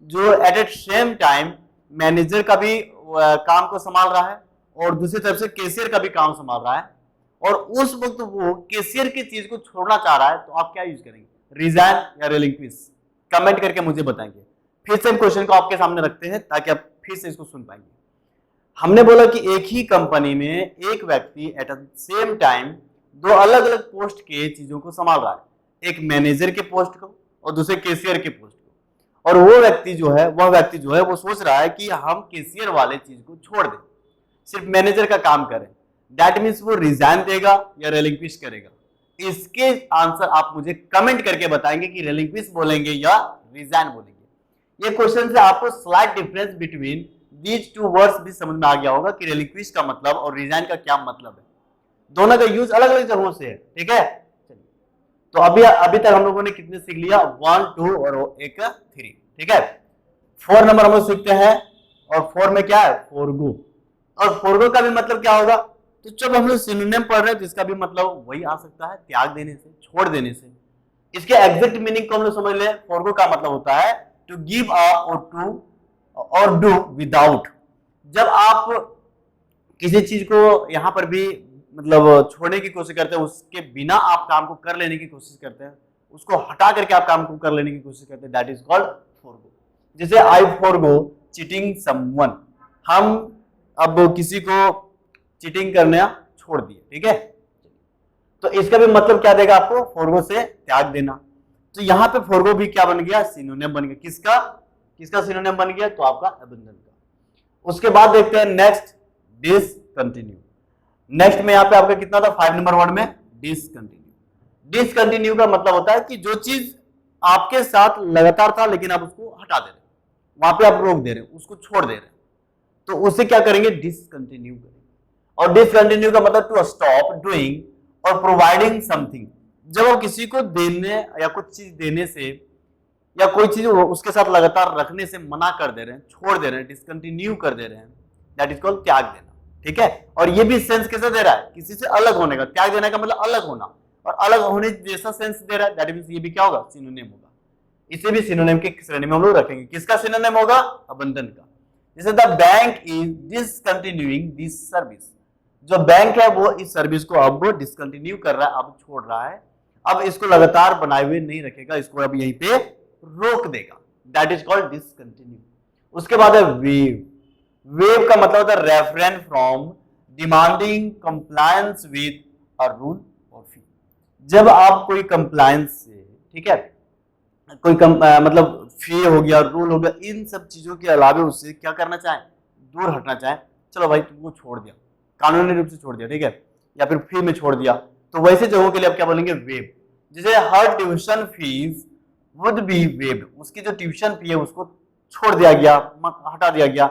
जो एट ए सेम टाइम मैनेजर का भी काम को संभाल रहा है और दूसरी तरफ से कैशियर का भी काम संभाल रहा है, और उस वक्त वो कैशियर की चीज को छोड़ना चाह रहा है, तो आप क्या यूज करेंगे, रिजाइन या रिलिंक्विश? कमेंट करके मुझे बताएंगे। फिर से हम क्वेश्चन को आपके सामने रखते हैं ताकि आप फिर से इसको सुन पाएंगे। हमने बोला कि एक ही कंपनी में एक व्यक्ति एट द सेम टाइम दो अलग अलग पोस्ट के चीजों को संभाल रहा है, एक मैनेजर के पोस्ट को और दूसरे कैशियर के पोस्ट को, और वो व्यक्ति जो है वो सोच रहा है कि हम कैशियर वाले चीज को छोड़ दें, सिर्फ मैनेजर का काम करें। दैट मीन्स वो रिजाइन देगा या रिलिंक्विश करेगा? इसके आंसर आप मुझे कमेंट करके बताएंगे कि रिलिंक्विश बोलेंगे या रिजाइन बोलेंगे। ये क्वेश्चन से आपको slight difference between these two words भी समझ में आ गया होगा कि रिलिंक्विश का मतलब और रिजाइन का क्या मतलब है। दोनों का यूज अलग अलग जगहों से है। ठीक है, तो अभी तक हम लोगों ने कितने सीख लिया, 1 2 और एक 3। ठीक है, 4 नंबर हम लोग सीखते हैं, और 4 में क्या है, फोरगो। और फोरगो का भी मतलब क्या होगा, तो जब हम लोग सिनोनिम पढ़ रहे हैं तो इसका भी मतलब वही आ सकता है, त्याग देने से, छोड़ देने से। इसके एग्जैक्ट मीनिंग को हम लोग समझ ले। फोरगो का मतलब होता है टू गिव अप और डू विदाउट। जब आप किसी चीज को यहां पर भी मतलब छोड़ने की कोशिश करते हैं, उसके बिना आप काम को कर लेने की कोशिश करते हैं, उसको हटा करके आप काम को कर लेने की कोशिश करते हैं, दैट इज कॉल्ड फोरगो। जैसे आई फोरगो चीटिंग समवन, हम अब किसी को चीटिंग करना छोड़ दिए। ठीक है, तो इसका भी मतलब क्या देगा आपको, फोरगो से त्याग देना। तो यहां पे फोरगो भी क्या बन गया, सिनोनिम बन गया। किसका सिनोनिम बन गया, तो आपका अबंडन का। उसके बाद देखते हैं नेक्स्ट, डिसकंटिन्यू। नेक्स्ट में यहाँ पे आपका कितना था, 5 नंबर वर्ड में डिसकंटिन्यू। डिसकंटिन्यू का मतलब होता है कि जो चीज आपके साथ लगातार था लेकिन आप उसको हटा दे रहे, वहां पे आप रोक दे रहे, उसको छोड़ दे रहे, तो उसे क्या करेंगे, डिसकंटिन्यू करेंगे। और डिसकंटिन्यू का मतलब टू स्टॉप डूइंग और प्रोवाइडिंग समथिंग। जब आप किसी को देने या कुछ चीज देने से या कोई चीज उसके साथ लगातार रखने से मना कर दे रहे हैं, छोड़ दे रहे हैं, डिसकंटिन्यू कर दे रहे हैं, दैट इज कॉल्ड त्याग देना। ठीक है, और ये भी सेंस कैसा दे रहा है, किसी से अलग होने का। त्याग देने का मतलब अलग होना, और अलग होने जैसा सेंस दे रहा है, दैट मींस ये भी क्या होगा, सिनोनिम होगा। इसे भी सिनोनिम की श्रेणी में हम लोग रखेंगे। किसका सिनोनिम होगा, अबंडन का। जैसे the bank is discontinuing this service, जो बैंक है वो इस सर्विस को अब डिसकंटिन्यू कर रहा है, अब छोड़ रहा है, अब इसको लगातार बनाए हुए नहीं रखेगा, इसको अब यहीं पे रोक देगा, दैट इज कॉल्ड डिसकंटिन्यू। उसके बाद है वेव। वेव का मतलब होता है refrain from demanding compliance with a rule और फी। जब आप कोई कंप्लायंस से, ठीक है, कोई मतलब फी हो गया, रूल हो गया, इन सब चीजों के अलावा उससे क्या करना चाहें, दूर हटना चाहें, चलो भाई तुमको छोड़ दिया, कानूनी रूप से छोड़ दिया, ठीक है, या फिर फ्री में छोड़ दिया, तो वैसे जगहों के लिए आप क्या बोलेंगे, वेव। जैसे her tuition fees would be waived, उसकी जो ट्यूशन फी है उसको छोड़ दिया गया, हटा दिया गया,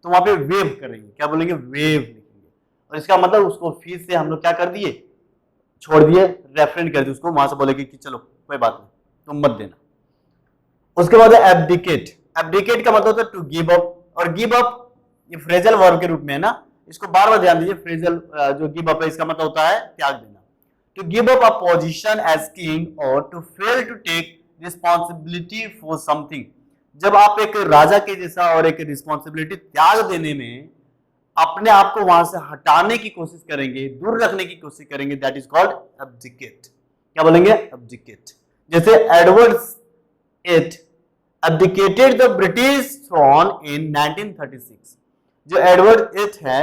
तो वहां पे वेव करेंगे, क्या बोलेंगे, वेव लिखेंगे। और इसका मतलब उसको फीस से हम लोग क्या कर दिए, छोड़ दिए, रेफरेंट कर दिए उसको, वहां से बोलेंगे कि चलो कोई बात नहीं, तुम मत देना। उसके बाद है एब्डिकेट। एब्डिकेट का मतलब होता है टू गिव अप, और गिव अप ये फ्रेजल वर्ब के रूप में है ना, इसको बार बार ध्यान दीजिए। फ्रेजल जो गिव अप है इसका मतलब होता है त्याग देना। To give up a position as king और to fail to take responsibility for something. जब आप एक राजा के जैसा और एक रिस्पॉन्सिबिलिटी त्याग देने में अपने आप को वहां से हटाने की कोशिश करेंगे, दूर रखने की कोशिश करेंगे, दैट इज कॉल्ड एब्डिकेट। क्या बोलेंगे? एब्डिकेट। जैसे Edward eight abdicated the British throne in 1936। जो एडवर्ड एट है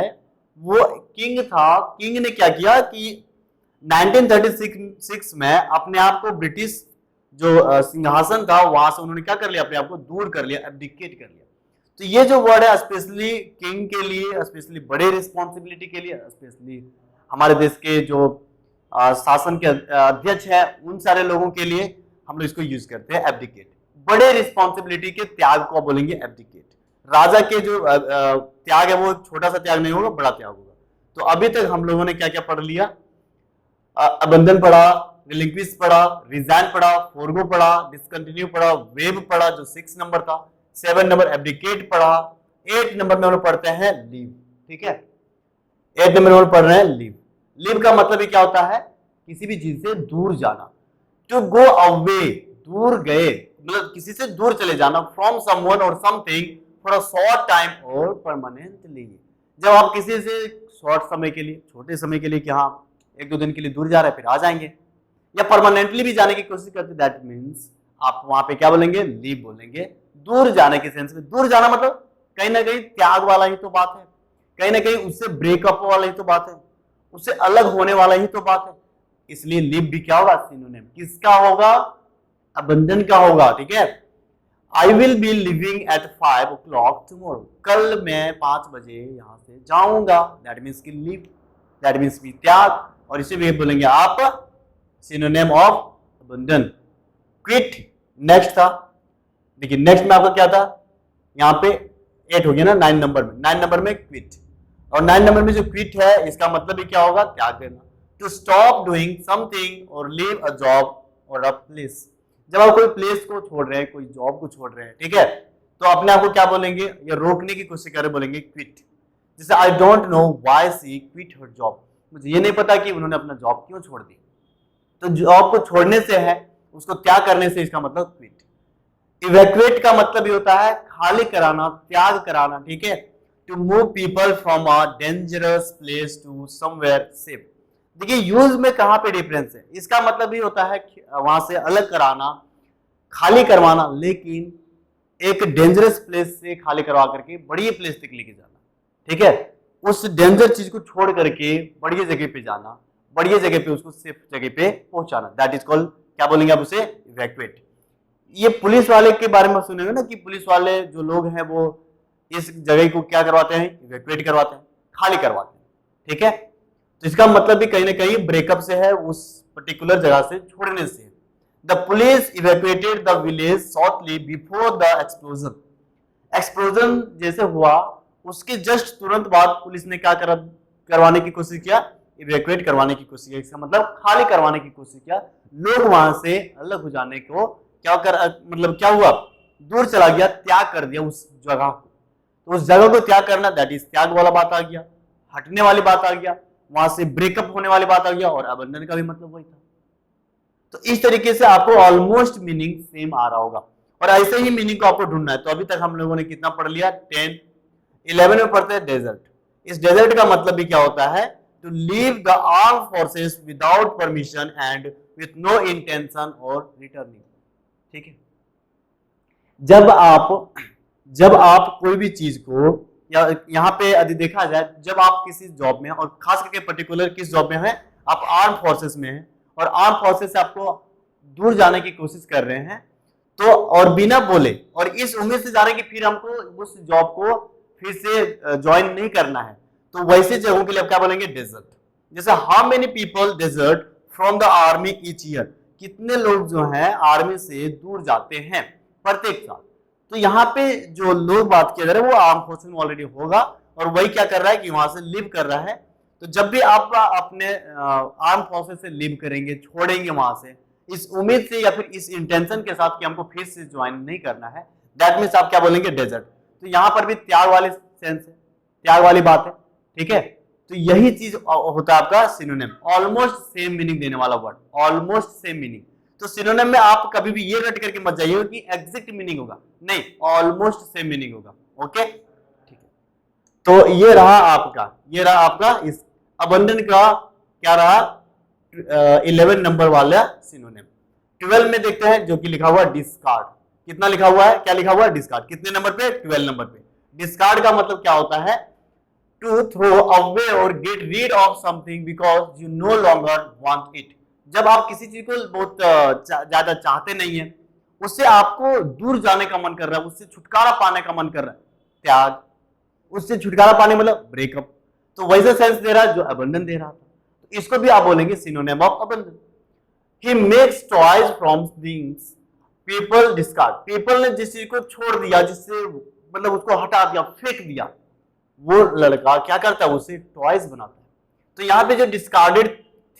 वो किंग था। किंग ने क्या किया कि 1936 में अपने आप को ब्रिटिश जो सिंहासन था वहां से उन्होंने क्या कर लिया, अपने आप को दूर कर लिया, एब्डिकेट कर लिया। तो ये जो वर्ड है स्पेशली किंग के लिए, स्पेशली बड़े रिस्पॉन्सिबिलिटी के लिए, स्पेशली हमारे देश के जो शासन के अध्यक्ष है उन सारे लोगों के लिए हम लोग इसको यूज करते हैं, एब्डिकेट। बड़े रिस्पॉन्सिबिलिटी के त्याग को बोलेंगे एब्डिकेट। राजा के जो त्याग है वो छोटा सा त्याग नहीं होगा, बड़ा त्याग होगा। तो अभी तक हम लोगों ने क्या क्या पढ़ लिया? अबंधन पढ़ा, रिलिंक्विश पढ़ा, रिजाइन पढ़ा, फोरगो पढ़ा, डिसकंटिन्यू पढ़ा, वेव पढ़ा जो 6 नंबर था, 7 नंबर एब्डिकेट पढ़ा, 8 नंबर में हम लोग पढ़ते हैं लीव। ठीक है, 8 नंबर में हम लोग पढ़ रहे हैं लीव। लीव का मतलब ही क्या होता है? किसी भी चीज से दूर जाना। टू गो अवे, दूर गए, मतलब किसी से दूर चले जाना। From someone or something for a short time और परमानेंटली। जब आप किसी से शॉर्ट समय के लिए, छोटे समय के लिए कि हाँ 1-2 दिन के लिए दूर जा रहे हैं फिर आ जाएंगे, या परमानेंटली भी जाने की कोशिश करते, दैट मीन्स आप वहां पे क्या बोलेंगे? लीव बोलेंगे। दूर जाने के सेंस में, दूर जाना मतलब कहीं ना कहीं त्याग वाला ही तो बात है, कहीं ना कहीं उससे ब्रेकअप वाला ही तो बात है, उससे अलग होने वाला ही तो बात है। इसलिए लीव भी क्या होगा? सिनोनिम। किसका होगा? अबंधन का होगा। ठीक है, I will be living at 5 o'clock tomorrow. कल मैं 5 बजे यहां से जाऊंगा, दैट मीन्स की लीव, दैट मीन्स भी त्याग। और इसे भी बोलेंगे आप सिनोनिम ऑफ अबंधन। क्विट नेक्स्ट था। देखिए नेक्स्ट में आपका क्या था? यहाँ पे 8 हो गया ना 9 नंबर में। 9 नंबर में क्विट, और 9 नंबर में जो क्विट है इसका मतलब भी क्या होगा? त्याग देना। टू स्टॉप डूइंग समथिंग और लीव अ जॉब और अ प्लेस। जब आप कोई प्लेस को छोड़ रहे हैं, कोई जॉब को छोड़ रहे हैं, ठीक है, तो अपने आप को क्या बोलेंगे? या रोकने की कोशिश कर रहे, बोलेंगे क्विट। जैसे I don't know why she quit her job. मुझे ये नहीं पता कि उन्होंने अपना जॉब क्यों छोड़ दी। तो जॉब को छोड़ने से है, उसको त्याग करने से इसका मतलब क्विट। इवैक्यूएट का मतलब ये होता है खाली कराना, त्याग कराना। ठीक है, to move people from a dangerous place to somewhere safe. देखिए यूज में कहां पे डिफरेंस है? इसका मतलब ये होता है वहां से अलग कराना, खाली करवाना, लेकिन एक डेंजरस प्लेस से खाली करवा करके बढ़िया प्लेस तक लेके जाना। ठीक है, उस डेंजर चीज को छोड़ करके बढ़िया जगह पे जाना, बढ़िया जगह पे उसको सेफ जगह पे पहुंचाना, दैट इज कॉल्ड, क्या बोलेंगे आप उसे? इवैक्यूएट। ये पुलिस वाले के बारे में सुनेंगे ना कि पुलिस वाले जो लोग हैं वो इस जगह को क्या करवाते हैं? इवैक्यूएट करवाते हैं, खाली करवाते हैं। ठीक है, तो इसका मतलब भी कहीं ना कहीं ब्रेकअप से है, उस पर्टिकुलर जगह से छोड़ने से। The police evacuated the village shortly before the explosion. Explosion जैसे हुआ उसके जस्ट तुरंत बाद पुलिस ने क्या करवाने की कोशिश किया? इवैक्यूएट करवाने की कोशिश किया। इसका मतलब खाली करवाने की कोशिश किया। लोग वहां से अलग हो जाने को मतलब क्या हुआ? दूर चला गया, त्याग कर दिया उस जगह को। तो उस जगह को त्याग करना, दैट इज त्याग वाला बात आ गया, हटने वाली बात आ गया, वहां से ब्रेकअप होने वाली बात आ गया। और अबंधन का भी मतलब वही था। तो इस तरीके से आपको ऑलमोस्ट मीनिंग सेम आ रहा होगा, और ऐसे ही मीनिंग को आपको ढूंढना है। तो अभी तक हम लोगों ने कितना पढ़ लिया? 10। 11 में पढ़ते हैं डेजर्ट। इस डेजर्ट का मतलब भी क्या होता है? To leave the arm forces without permission and with no intention of returning. ठीक है, जब आप कोई भी चीज को, या यहाँ पे यदि देखा जाए, जब आप किसी जॉब में, और खास करके पर्टिकुलर किस जॉब में है? आप आर्म फोर्सेस में हैं, और आर्म फोर्सेस से आपको दूर जाने की कोशिश कर रहे हैं, तो और बिना बोले और इस उम्मीद से जा रहे हैं कि फिर हमको उस जॉब को फिर से ज्वाइन नहीं करना है, तो वैसे जगहों के लिए आप क्या बोलेंगे? डेजर्ट। जैसे how many people desert from the army each year. कितने लोग जो हैं आर्मी से दूर जाते हैं प्रत्येक साल। तो यहाँ पे जो लोग बात किया जा रहा है वो आर्म फोर्सेस में ऑलरेडी होगा, और वही क्या कर रहा है कि वहां से लिव कर रहा है। तो जब भी आप अपने आर्म फोर्सेस से लिव करेंगे, छोड़ेंगे वहां से, इस उम्मीद से या फिर इस इंटेंशन के साथ कि हमको फिर से ज्वाइन नहीं करना है, दैट मीन्स आप क्या बोलेंगे? डेजर्ट। तो यहाँ पर भी त्याग वाले सेंस है। त्याग वाली बात है, ठीक है। तो यही चीज होता है आपका सिनोनिम, ऑलमोस्ट सेम मीनिंग देने वाला वर्ड, ऑलमोस्ट सेम मीनिंग। तो सिनोनिम में आप कभी भी ये रट करके मत जाइए कि एग्जैक्ट मीनिंग होगा, नहीं, ऑलमोस्ट सेम मीनिंग होगा, ओके, ठीक है। तो ये रहा आपका इस अबंडन का क्या रहा, 11 नंबर वाला सिनोनिम। 12 में देखते हैं जो कि लिखा हुआ डिस्कार्ड। कितना लिखा हुआ है, क्या लिखा हुआ है, डिस्कार्ड। कितने नंबर पे, 12 नंबर पे। डिस्कार्ड का मतलब क्या होता है, टू थ्रो अवे और get rid of something because you know longer want it. जब आप किसी चीज को बहुत ज्यादा चाहते नहीं है, उससे आपको दूर जाने का मन कर रहा है, उससे छुटकारा पाने का मन कर रहा है, त्याग। उससे छुटकारा पाने मतलब ब्रेकअप। तो वैसे सेंस दे रहा है जो अबंडन दे रहा था, तो इसको भी आप बोलेंगे synonym of abandon. He makes toys from things people discard. People ने जिस चीज को छोड़ दिया, जिससे मतलब उसको हटा दिया, फेंक दिया, वो लड़का क्या करता है, उसे टॉयज बनाता है। तो यहाँ पे जो डिस्कार्डेड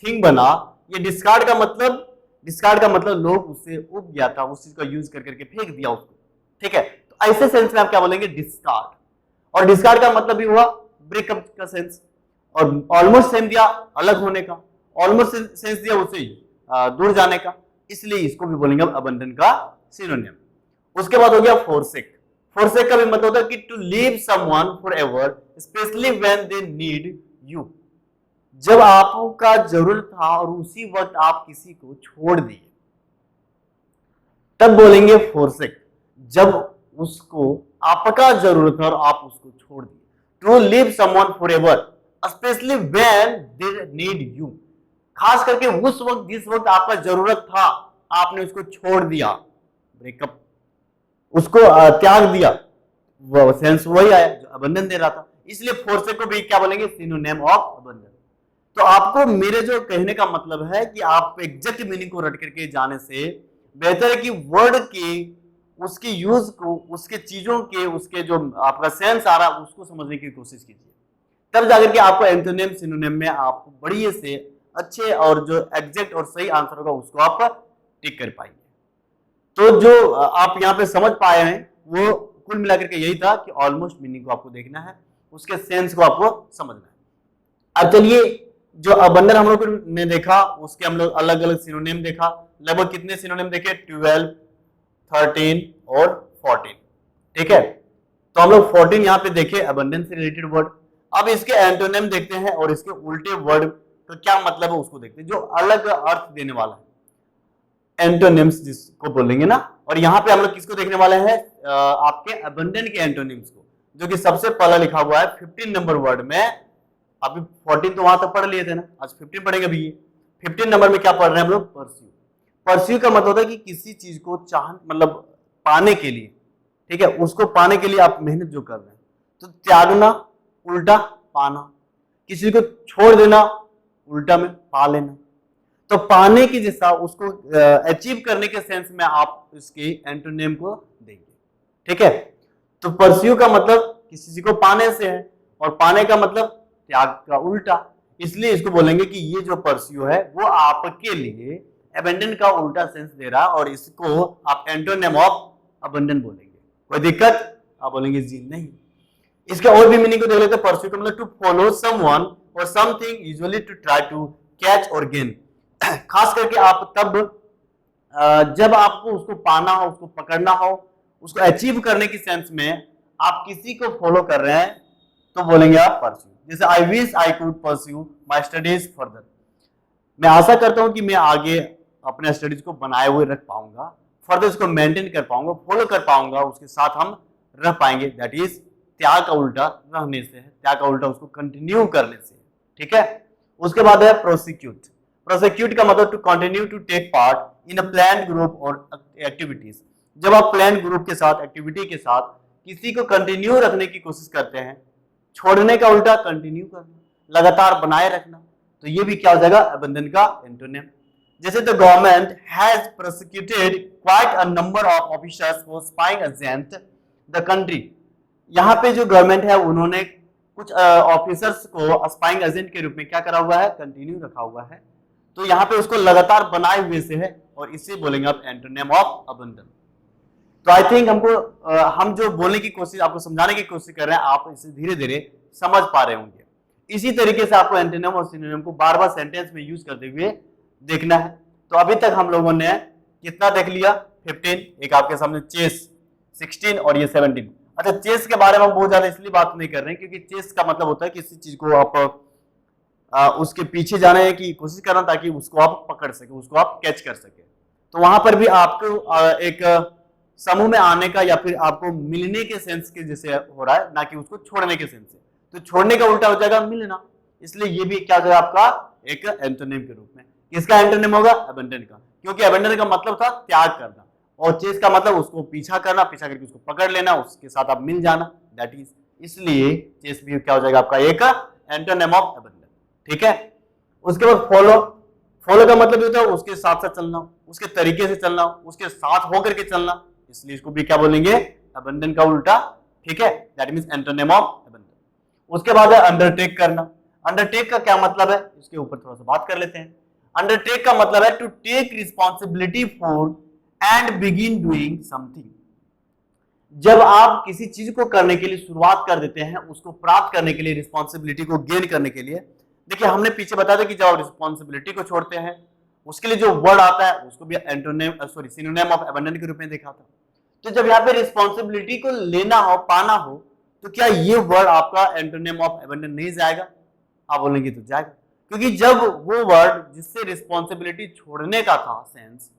थिंग बना, ये डिस्कार्ड का मतलब लोग उससे उब गया था, उस चीज का यूज कर करके फेंक दिया उसको, ठीक है। तो ऐसे सेंस में आप क्या बोलेंगे, डिस्कार्ड। और डिस्कार्ड का मतलब भी हुआ ब्रेकअप का सेंस, और ऑलमोस्ट सेंस दिया अलग होने का, ऑलमोस्ट सेंस दिया उससे दूर जाने का, इसलिए इसको भी बोलेंगे अबंडन का सिनोनिम। उसके बाद हो गया फोरसेक। फोरसेक का भी मतलब होता है कि to leave someone forever specially when they need you. जब आपका जरूरत था और उसी वक्त आप किसी को छोड़ दिए, तब बोलेंगे फोरसेक। जब उसको आपका जरूरत था और आप उसको छोड़ दिए, to leave someone forever specially when they need you. खास करके उस वक्त जिस वक्त आपका जरूरत था, आपने उसको छोड़ दिया, ब्रेकअप, उसको त्याग दिया, वो सेंस वही आया जो अबंडन दे रहा था। इसलिए फोरसेक को भी क्या बोलेंगे, सिनोनिम ऑफ अबंडन। तो आपको मेरे जो कहने का मतलब है कि आप एग्जैक्ट मीनिंग को रट करके जाने से बेहतर है कि वर्ड के उसके यूज को, उसके चीजों के, उसके जो आपका सेंस आ रहा है उसको समझने की कोशिश कीजिए, तब जाकर के आपको एंटोनिम सिनोनिम में आपको बढ़िया से अच्छे और जो एग्जैक्ट और सही आंसर होगा उसको आप टिक कर पाएंगे। तो जो आप यहाँ पे समझ पाए हैं वो कुल मिलाकर के यही था कि ऑलमोस्ट मीनिंग को आपको देखना है, उसके सेंस को आपको समझना है। अब चलिए, जो अबंडन हम लोग ने देखा उसके हम लोग अलग अलग सिनोनिम देखा। लगभग कितने सिनोनिम देखे, 12, 13 और 14, ठीक है। तो हम लोग 14 यहाँ पे देखे अबंडन से रिलेटेड वर्ड। अब इसके एंटोनिम देखते हैं और इसके उल्टे वर्ड तो क्या मतलब है उसको देखते हैं, जो अलग अर्थ देने वाला है, एंटोनिम्स जिसको बोलेंगे ना। और यहाँ पे हम लोग किसको देखने वाले हैं, आपके अबंडन के एंटोनिम्स को, जो कि सबसे पहला लिखा हुआ है 15 नंबर वर्ड में। अभी 14 तो वहां तक पढ़ लिए थे ना, आज 15 पढ़ेंगे। अभी 15 नंबर में क्या पढ़ रहे हैं हम लोग, परस्यू। परस्यू का मतलब होता है कि किसी चीज को चाह मतलब पाने के लिए, ठीक है, उसको पाने के लिए आप मेहनत जो कर रहे हैं। तो त्यागना उल्टा पाना, किसी को छोड़ देना उल्टा में पा लेना। तो पाने की जैसा उसको अचीव करने के सेंस में आप इसके एंटोनिम को देंगे, ठीक है। तो परस्यू का मतलब किसी चीज को पाने से है, और पाने का मतलब त्याग का उल्टा, इसलिए इसको बोलेंगे कि ये जो परस्यू है वो आपके लिए अबंडन का उल्टा सेंस दे रहा, और इसको आप एंटोनिम ऑफ अबंडन बोलेंगे। कोई दिक्कत, आप बोलेंगे जी नहीं। इसके और भी मीनिंग को देख लेते हैं। परस्यू का मतलब to follow someone or something, usually to try to catch or gain. खास करके आप तब जब आपको उसको पाना हो, उसको पकड़ना हो, उसको अचीव करने की सेंस में आप किसी को फॉलो कर रहे हैं, तो बोलेंगे आप परस्यू। जैसे I wish I could pursue my studies further. मैं आशा करता हूं कि मैं आगे अपने स्टडीज को बनाए हुए रख पाऊंगा, फर्दर इसको मेंटेन कर पाऊंगा, फॉलो कर पाऊंगा, उसके साथ हम रह पाएंगे। दैट इज त्याग का उल्टा रहने से है, त्याग का उल्टा उसको कंटिन्यू करने से, ठीक है। उसके बाद है प्रोसिक्यूट। प्रोसिक्यूट का मतलब to continue to take part in a plan group or activities. जब आप प्लान ग्रुप के साथ, एक्टिविटी के साथ किसी को कंटिन्यू रखने की कोशिश करते हैं, छोड़ने का उल्टा कंटिन्यू करना, लगातार बनाए रखना, तो ये भी क्या हो जाएगा, अबंडन का एंटोनिम। जैसे the government has prosecuted quite a number of officers for spying against the country. यहाँ पे जो गवर्नमेंट है उन्होंने कुछ ऑफिसर्स को स्पाइंग एजेंट के रूप में क्या करा हुआ है, कंटिन्यू रखा हुआ है। तो यहाँ पे उसको लगातार बनाए हुए से है, और इसे बोलेंगे आप एंटोनिम ऑफ अबंडन। तो आई थिंक हमको हम जो बोलने की कोशिश, आपको समझाने की कोशिश कर रहे हैं, आप इसे धीरे धीरे समझ पा रहे होंगे। इसी तरीके से आपको एंटोनिम और सिनोनिम को बार बार सेंटेंस में यूज करते हुए देखना है। तो अभी तक हम लोगों ने कितना देख लिया? 15, एक आपके सामने चेस 16 और ये 17। अच्छा, चेस के बारे में हम बहुत ज्यादा इसलिए बात नहीं कर रहे हैं क्योंकि चेस का मतलब होता है किसी चीज को आप उसके पीछे जाने की कोशिश करना ताकि उसको आप पकड़ सके, उसको आप कैच कर सके। तो वहां पर भी आपको एक समूह में आने का या फिर आपको मिलने के सेंस के जैसे हो रहा है, ना कि उसको छोड़ने के सेंस से। तो छोड़ने का उल्टा हो जाएगा मिलना, इसलिए ये भी क्या हो जाएगा आपका एक एंटोनिम के रूप में। किसका एंटोनिम होगा? अबंडन का, क्योंकि अबंडन का मतलब था त्याग करना और चेस का मतलब उसको पीछा करना, पीछा करके उसको पकड़ लेना, उसके साथ आप मिल जाना, दैट इज। इसलिए चेस भी क्या हो जाएगा आपका एक एंटोनिम ऑफ अबंडन। ठीक है, उसके बाद फॉलो। फॉलो का मतलब होता है उसके साथ साथ चलना, उसके तरीके से चलना, उसके साथ होकर के चलना, इसलिए इसको भी क्या बोलेंगे? अबंडन का उल्टा। ठीक है, that means antonym of abandon. उसके बाद है अंडरटेक करना। अंडरटेक का क्या मतलब है, इसके ऊपर थोड़ा सा बात कर लेते हैं। अंडरटेक का मतलब है to take responsibility for and begin doing something. जब आप किसी चीज को करने के लिए शुरुआत कर देते हैं, उसको प्राप्त करने के लिए, रिस्पॉन्सिबिलिटी को गेन करने के लिए। देखिए, हमने पीछे बताया था कि जब आप रिस्पॉन्सिबिलिटी को छोड़ते हैं उसके लिए जो वर्ड आता है उसको भी एंटोनिम सिनोनिम ऑफ अबंडन के रूप में देखा था। तो जब यहाँ पे रिस्पॉन्सिबिलिटी को लेना हो, पाना हो, तो क्या ये वर्ड आपका एंटोनिम ऑफ अबंडन नहीं जाएगा? आप बोलेंगे तो जाएगा, क्योंकि जब वो वर्ड जिससे रिस्पॉन्सिबिलिटी छोड़ने का था सेंस,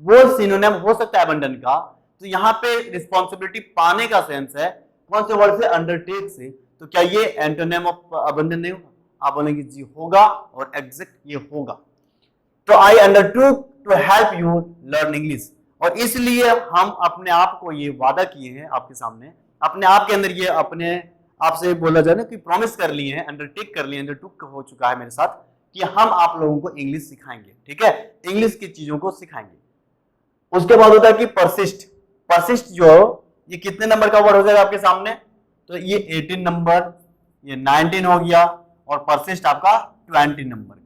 वो सिनोनिम हो सकता है अबंडन का, तो यहाँ पे रिस्पॉन्सिबिलिटी पाने का सेंस है कौन से वर्ड से? अंडरटेक से। तो क्या ये एंटोनिम ऑफ अबंडन नहीं होगा? आप बोलेंगे जी होगा, और एग्जैक्ट ये होगा। तो I undertook to help you learn English, और इसलिए हम अपने आप को ये वादा किए हैं आपके सामने, अपने आप के अंदर ये अपने आपसे बोला जाए ना कि प्रॉमिस कर लिए हैं, अंडरटेक कर लिए, अंडरटूक हो चुका है मेरे साथ कि हम आप लोगों को इंग्लिश सिखाएंगे। ठीक है, इंग्लिश की चीजों को सिखाएंगे। उसके बाद होता है कि परसिस्ट। परसिस्ट जो ये कितने नंबर का वर्ड हो जाएगा आपके सामने? तो ये 18 नंबर, ये 19 हो गया, और परसिस्ट आपका 20 नंबर का।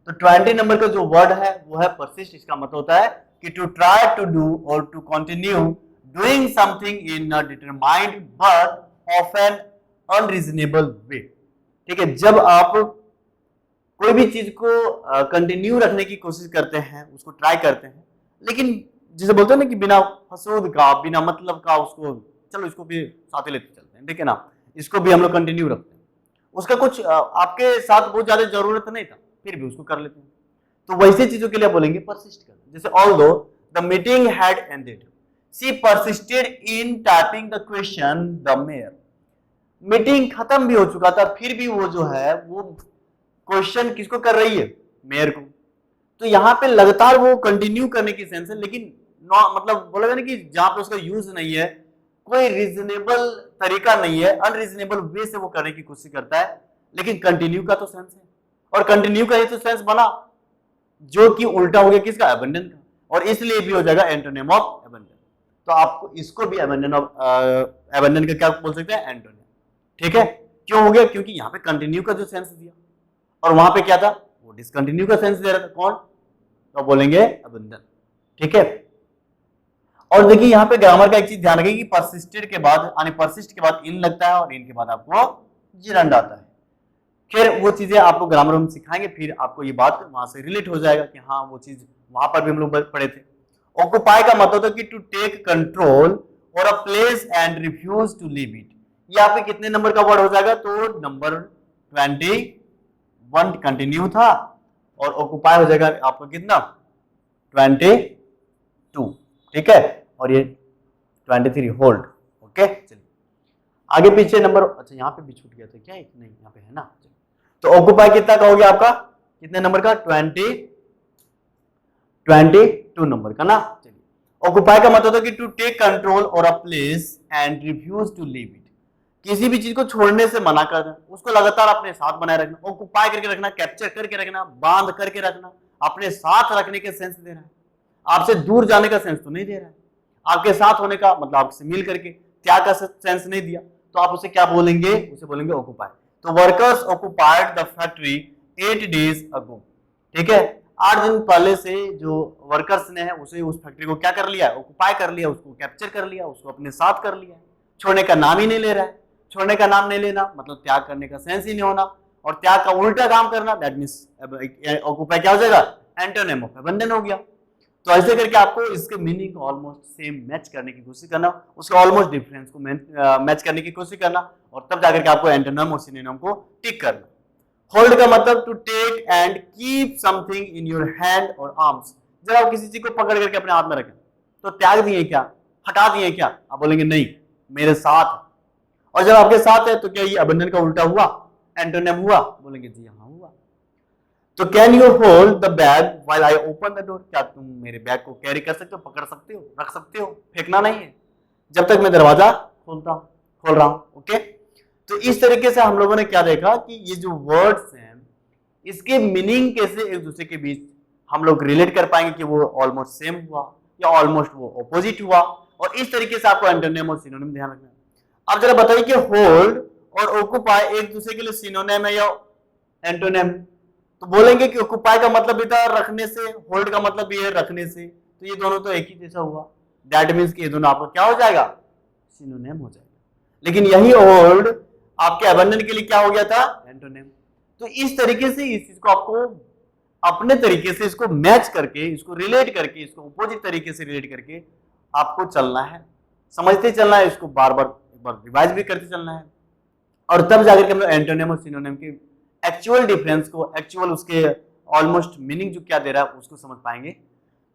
तो 20 नंबर का जो वर्ड है वो है परसिस्ट। इसका मतलब होता है कि टू ट्राई टू डू और to continue doing something in a determined but often unreasonable way. ठीक है, जब आप कोई भी चीज को कंटिन्यू रखने की कोशिश करते हैं, उसको ट्राई करते हैं, लेकिन जिसे बोलते हैं ना कि बिना फसूद का, बिना मतलब का, उसको चलो इसको भी साथ लेते चलते हैं, ठीक है ना, इसको भी हम लोग कंटिन्यू रखते हैं। उसका कुछ आपके साथ बहुत ज्यादा जरूरत नहीं था, फिर भी उसको कर लेते हैं। तो वैसे चीजों के लिए बोलेंगे परसिस्ट करना। जैसे although the meeting had ended, she persisted in typing the question the mayor. Meeting खत्म भी हो चुका था, फिर भी वो जो है वो क्वेश्चन किसको कर रही है? मेयर को। तो यहाँ पे लगातार वो कंटिन्यू करने की सेंस है, लेकिन मतलब बोला ना कि जहां पे उसका यूज नहीं है, कोई रीजनेबल तरीका नहीं है, अनरीजनेबल वे से वो करने की कोशिश करता है, लेकिन कंटिन्यू का तो सेंस है, और कंटिन्यू का ही तो सेंस बना, जो कि उल्टा हो गया किसका? अबंडन का, और इसलिए भी हो जाएगा एंटोनिम ऑफ अबंडन। तो आपको इसको भी अबंडन ऑफ अबंडन का क्या बोल सकते हैं? एंटोनिम। ठीक है, क्यों हो गया? क्योंकि यहाँ पे कंटिन्यू का जो सेंस दिया, और वहां पे क्या था? वो डिसकंटिन्यू का सेंस दे रहा था। कौन? तो बोलेंगे अबंडन। ठीक है, और देखिए यहाँ पे ग्रामर का एक चीज ध्यान रखिए कि परसिस्टेड के बाद, यानी परसिस्ट के बाद इन लगता है, और इन के बाद आपको जिरंड आता है। फिर वो चीजें आपको ग्रामर में सिखाएंगे, फिर आपको ये बात वहां से रिलेट हो जाएगा कि हाँ वो चीज वहां पर भी हम लोग पढ़े थे। ऑक्यूपाई का मतलब होता है कि to take control of a place and refuse to leave it. ये आपके कितने नंबर का वर्ड हो जाएगा? तो नंबर 21 कंटिन्यू था, और ऑक्यूपाई हो जाएगा आपका कितना? 22। ठीक है, और ये 23 होल्ड। ओके, चलिए आगे पीछे नंबर, अच्छा यहाँ पे भी छूट गया था क्या? नहीं, यहाँ पे है ना। तो ऑक्यूपाई कितना का हो गया आपका? कितने नंबर का? 22 नंबर का ना। चलिए, ऑक्यूपाई का मतलब होता है कि to take control of a place and refuse to leave it. किसी भी चीज को छोड़ने से मना करना, उसको लगातार अपने साथ बनाए रखना, ऑक्यूपाई करके रखना, कैप्चर करके रखना, बांध करके रखना, अपने साथ रखने के सेंस दे रहा है। आपसे दूर जाने का सेंस तो नहीं दे रहा है, आपके साथ होने का मतलब आपसे मिल करके त्याग का सेंस नहीं दिया, तो आप उसे क्या बोलेंगे? उसे बोलेंगे ऑक्यूपाई। तो workers occupied the factory 8 days अगो। ठीक है, 8 दिन पहले से जो वर्कर्स ने है उसे उस फैक्ट्री को क्या कर लिया? ऑक्यूपाई कर लिया, उसको कैप्चर कर लिया, उसको अपने साथ कर लिया, छोड़ने का नाम ही नहीं ले रहा है। छोड़ने का नाम नहीं लेना मतलब त्याग करने का सेंस ही नहीं होना, और त्याग का उल्टा काम करना दैट मीन्स ऑक्यूपाई क्या हो जाएगा, एंटोनिम ऑफ अबंडन हो गया। तो ऐसे करके आपको इसके मीनिंग को ऑलमोस्ट सेम मैच करने की कोशिश करना, उसके ऑलमोस्ट डिफरेंस को मैच करने की कोशिश करना, और तब जाकर के आपको एंटोनिम और सिनोनिम को टिक करना। होल्ड का मतलब to take and keep something in your hand or arms. जब आप किसी चीज को पकड़ करके अपने हाथ में रखें तो त्याग दिए क्या, हटा दिए क्या, आप बोलेंगे नहीं मेरे साथ है। और जब आपके साथ है तो क्या ये अबंडन का उल्टा हुआ, एंटोनिम हुआ, बोलेंगे जी हाँ हुआ। तो can you hold the bag while I open the door, क्या तुम मेरे बैग को कैरी कर सकते हो, पकड़ सकते हो, रख सकते हो, फेंकना नहीं है जब तक मैं दरवाजा खोल रहा हूं। ओके, तो इस तरीके से हम लोगों ने क्या देखा कि ये जो वर्ड्स हैं इसके मीनिंग कैसे एक दूसरे के बीच हम लोग रिलेट कर पाएंगे कि वो ऑलमोस्ट सेम हुआ या ऑलमोस्ट वो ऑपोजिट हुआ, और इस तरीके से आपको एंटोनिम और सिनोनिम ध्यान रखना है। अब जरा बताइए कि होल्ड और ऑक्यूपाई एक दूसरे के लिए सिनोनिम है या एंटोनिम? तो बोलेंगे कि ऑक्यूपाई का मतलब भी था रखने से, होल्ड का मतलब भी है रखने से, तो ये दोनों तो एक ही जैसा हुआ, दैट मीन्स कि ये दोनों आपको क्या हो जाएगा, सिनोनिम हो जाएगा। लेकिन यही होल्ड आपके अबंडन के लिए क्या हो गया था, एंटोनिम। तो इस तरीके से इस चीज को आपको अपने तरीके से इसको मैच करके, इसको रिलेट करके, इसको अपोजिट तरीके से रिलेट करके आपको चलना है, समझते चलना है, इसको बार बार एक बार रिवाइज भी करते चलना है, और तब जाकर के हम लोग एंटोनिम और सिनोनिम के एक्चुअल डिफरेंस को, एक्चुअल उसके ऑलमोस्ट मीनिंग जो क्या दे रहा है उसको समझ पाएंगे।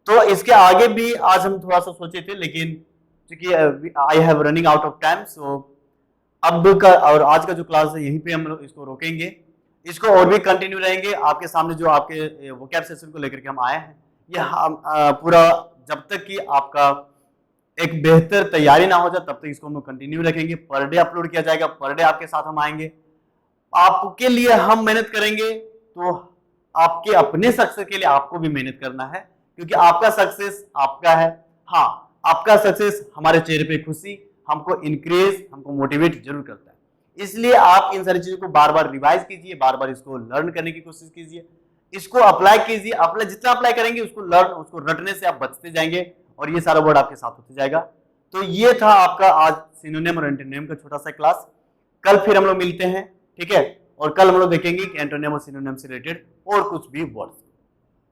तो इसके आगे भी आज हम थोड़ा सा सोचे थे, लेकिन क्योंकि I have running out of time, so अब का और आज का जो क्लास है यहीं पे हम लोग इसको रोकेंगे, इसको और भी कंटिन्यू रहेंगे आपके सामने जो आपके वोकैब सेशन को लेकर के हम आए हैं। ये हम पूरा जब तक कि आपका एक बेहतर तैयारी ना हो जाए तब तक इसको हम लोग कंटिन्यू रखेंगे। पर डे अपलोड किया जाएगा, पर डे आपके साथ हम आएंगे, आपके लिए हम मेहनत करेंगे, तो आपके अपने सक्सेस के लिए आपको भी मेहनत करना है, क्योंकि आपका सक्सेस आपका है। हाँ, आपका सक्सेस हमारे चेहरे पे खुशी, हमको इंक्रेज, हमको मोटिवेट जरूर करता है। इसलिए आप इन सारी चीजों को बार बार रिवाइज कीजिए, बार बार इसको लर्न करने की कोशिश कीजिए, इसको अप्लाई कीजिए। अप्लाई जितना अप्लाई करेंगे उसको लर्न, उसको रटने से आप बचते जाएंगे और ये सारा वर्ड आपके साथ होते जाएगा। तो ये था आपका आज सिनोनिम और एंटोनिम का छोटा सा क्लास। कल फिर हम लोग मिलते हैं, ठीक है, और कल हम लोग देखेंगे कि एंटोनिम और सिनोनिम से रिलेटेड और कुछ भी वर्ड्स।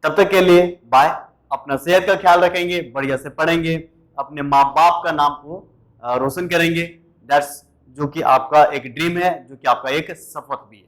तब तक के लिए बाय। अपना सेहत का ख्याल रखेंगे, बढ़िया से पढ़ेंगे, अपने माँ बाप का नाम को रोशन करेंगे, दैट्स जो कि आपका एक ड्रीम है, जो कि आपका एक शपथ भी है।